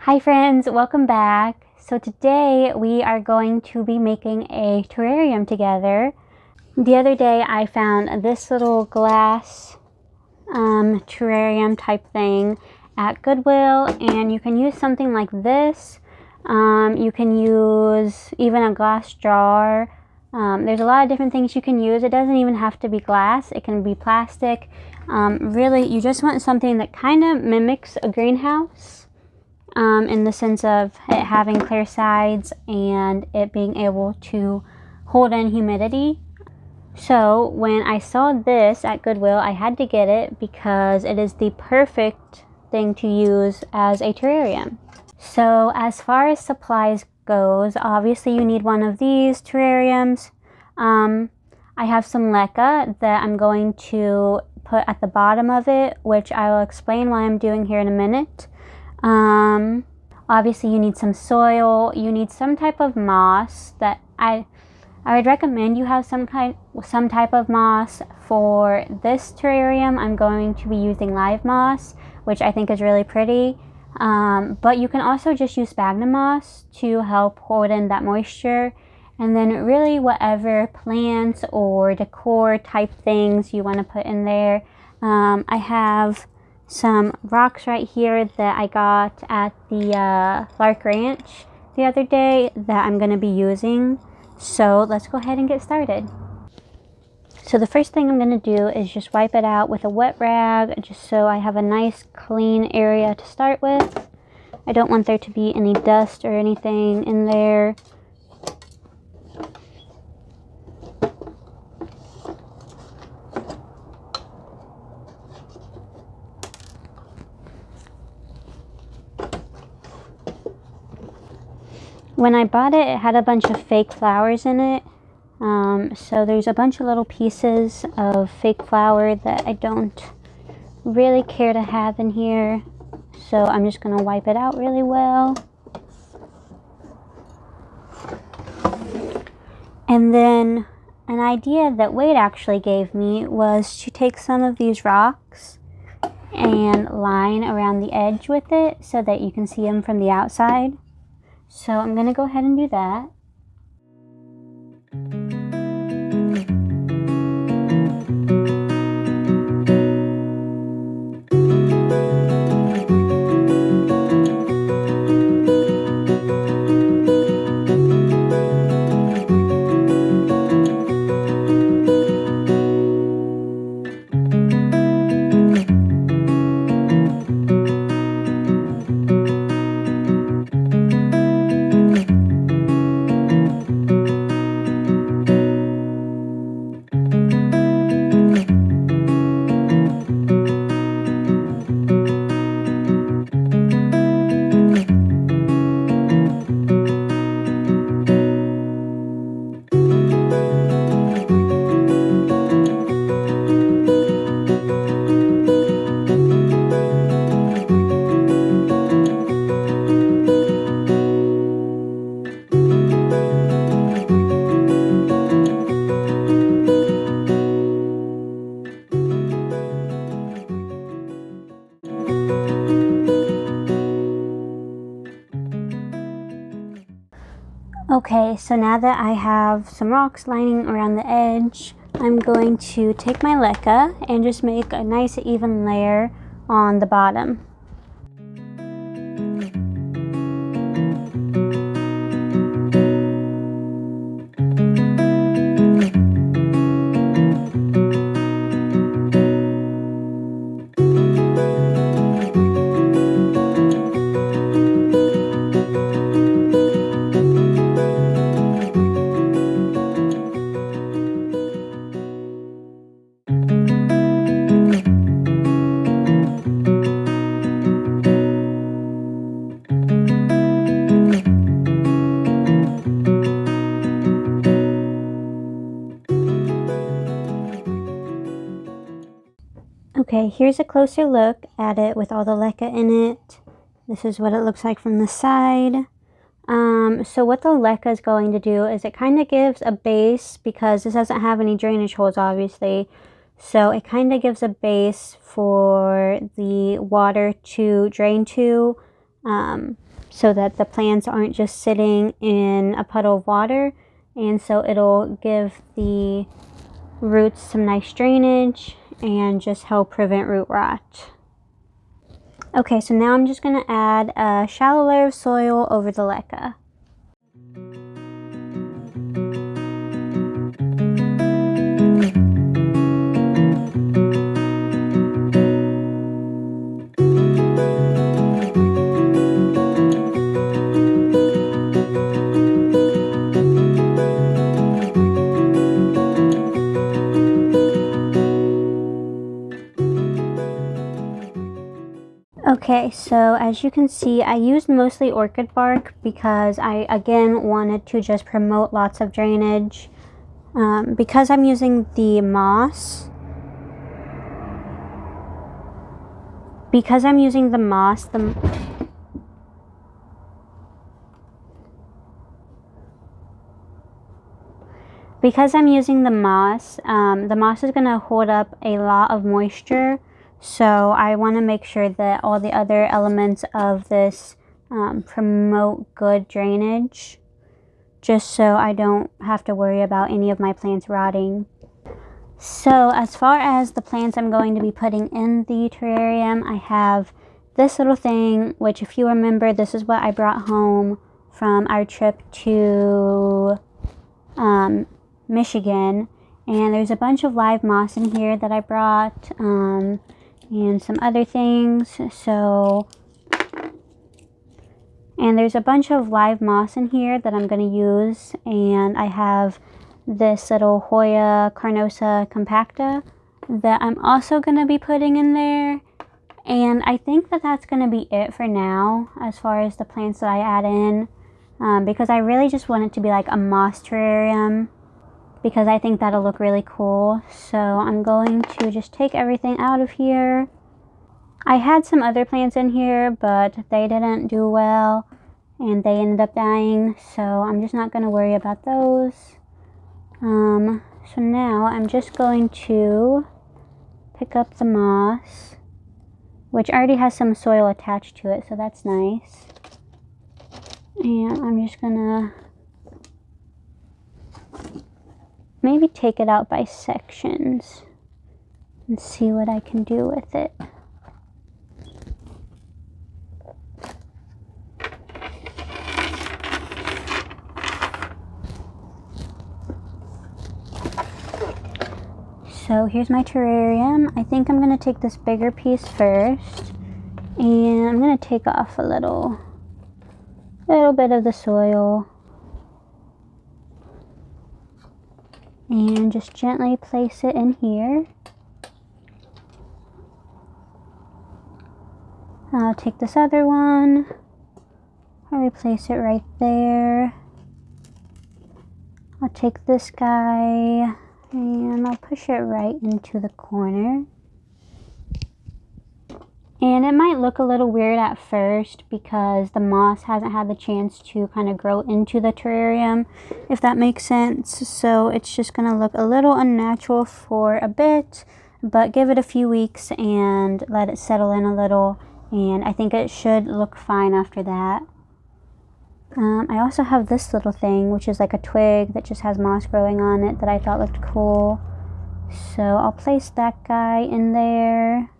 Hi friends, welcome back. So today we are going to be making a terrarium together. The other day I found this little glass terrarium type thing at Goodwill, and you can use something like this. You can use even a glass jar. There's a lot of different things you can use. It doesn't even have to be glass. It can be plastic. Really, you just want something that kind of mimics a greenhouse. In the sense of it having clear sides and it being able to hold in humidity. So when I saw this at Goodwill, I had to get it because it is the perfect thing to use as a terrarium. So as far as supplies goes, obviously you need one of these terrariums. I have some leca that I'm going to put at the bottom of it, which I will explain why I'm doing here in a minute. Obviously you need some soil, you need some type of moss that I would recommend you have some type of moss. For this terrarium, I'm going to be using live moss, which I think is really pretty. But you can also just use sphagnum moss to help hold in that moisture. And then really whatever plants or decor type things you want to put in there. I have some rocks right here that I got at the Lark Ranch the other day that I'm going to be using. So let's go ahead and get started. So the first thing I'm going to do is just wipe it out with a wet rag, just so I have a nice clean area to start with. I don't want there to be any dust or anything in there. When I bought it, it had a bunch of fake flowers in it. So there's a bunch of little pieces of fake flower that I don't really care to have in here. So I'm just going to wipe it out really well. And then an idea that Wade actually gave me was to take some of these rocks and line around the edge with it so that you can see them from the outside. So I'm going to go ahead and do that. Okay, so now that I have some rocks lining around the edge, I'm going to take my leca and just make a nice even layer on the bottom. Okay, here's a closer look at it with all the leca in it. This is what it looks like from the side. So what the leca is going to do is it kind of gives a base, because this doesn't have any drainage holes obviously. So it kind of gives a base for the water to drain to so that the plants aren't just sitting in a puddle of water, and so it'll give the roots some nice drainage and just help prevent root rot. Okay, so now I'm just going to add a shallow layer of soil over the leca. Okay, so as you can see, I used mostly orchid bark because I, again, wanted to just promote lots of drainage. Because I'm using the moss, because I'm using the moss, the moss is going to hold up a lot of moisture. So I want to make sure that all the other elements of this promote good drainage, just so I don't have to worry about any of my plants rotting. So as far as the plants I'm going to be putting in the terrarium, I have this little thing, which if you remember, this is what I brought home from our trip to Michigan. And there's a bunch of live moss in here that I brought, and some other things. And there's a bunch of live moss in here that I'm going to use, and I have this little Hoya carnosa compacta that I'm also going to be putting in there. And I think that that's going to be it for now as far as the plants that I add in, because I really just want it to be like a moss terrarium, because I think that'll look really cool. So I'm going to just take everything out of here. I had some other plants in here, but they didn't do well and they ended up dying, so I'm just not going to worry about those. So now I'm just going to pick up the moss, which already has some soil attached to it, so that's nice. And I'm just gonna maybe take it out by sections and see what I can do with it. So here's my terrarium. I think I'm going to take this bigger piece first, and I'm going to take off a little bit of the soil and just gently place it in here. I'll take this other one, I'll replace it right there. I'll take this guy and I'll push it right into the corner. And it might look a little weird at first because the moss hasn't had the chance to kind of grow into the terrarium, if that makes sense. So it's just going to look a little unnatural for a bit, but give it a few weeks and let it settle in a little, and I think it should look fine after that. I also have this little thing, which is like a twig that just has moss growing on it that I thought looked cool. So I'll place that guy in there,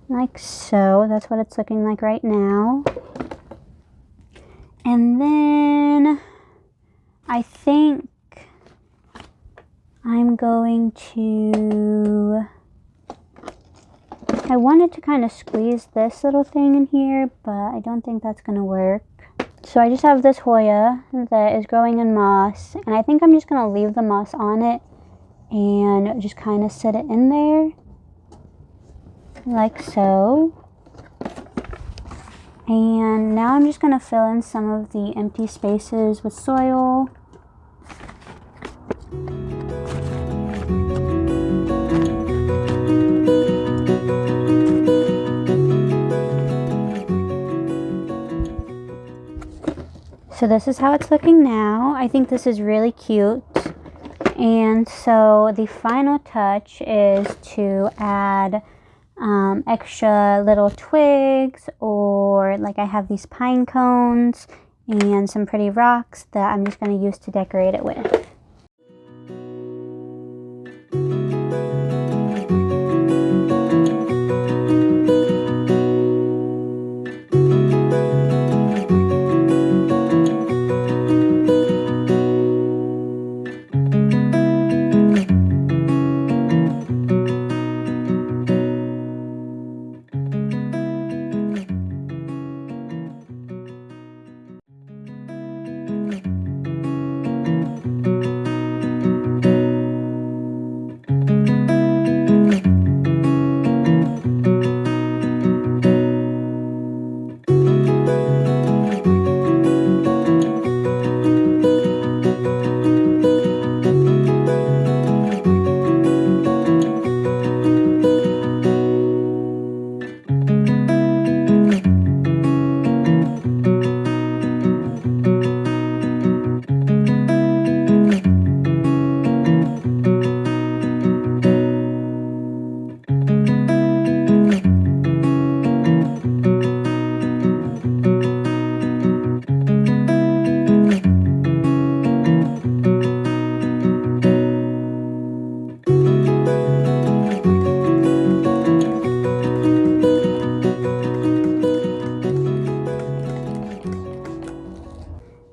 like so. That's what it's looking like right now. And then I think I'm going to... I wanted to kind of squeeze this little thing in here, but I don't think that's going to work. So I just have this Hoya that is growing in moss, and I think I'm just going to leave the moss on it and just kind of set it in there, like so. And now I'm just going to fill in some of the empty spaces with soil. So this is how it's looking now. I think this is really cute. And so the final touch is to add extra little twigs, or like I have these pine cones and some pretty rocks that I'm just going to use to decorate it with.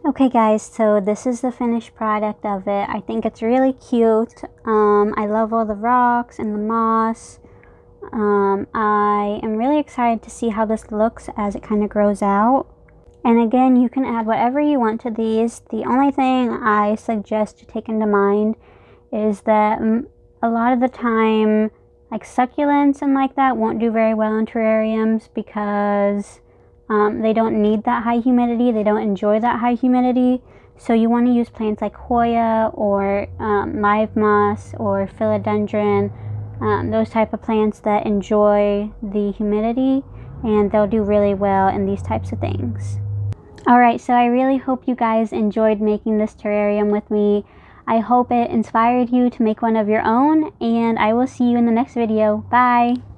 Okay guys, so this is the finished product of it. I think it's really cute. I love all the rocks and the moss. I am really excited to see how this looks as it kind of grows out. And again, you can add whatever you want to these. The only thing I suggest to take into mind is that a lot of the time, like succulents and like that won't do very well in terrariums because they don't need that high humidity. They don't enjoy that high humidity. So you want to use plants like Hoya or live moss or philodendron, those type of plants that enjoy the humidity, and they'll do really well in these types of things. Alright, so I really hope you guys enjoyed making this terrarium with me. I hope it inspired you to make one of your own, and I will see you in the next video. Bye!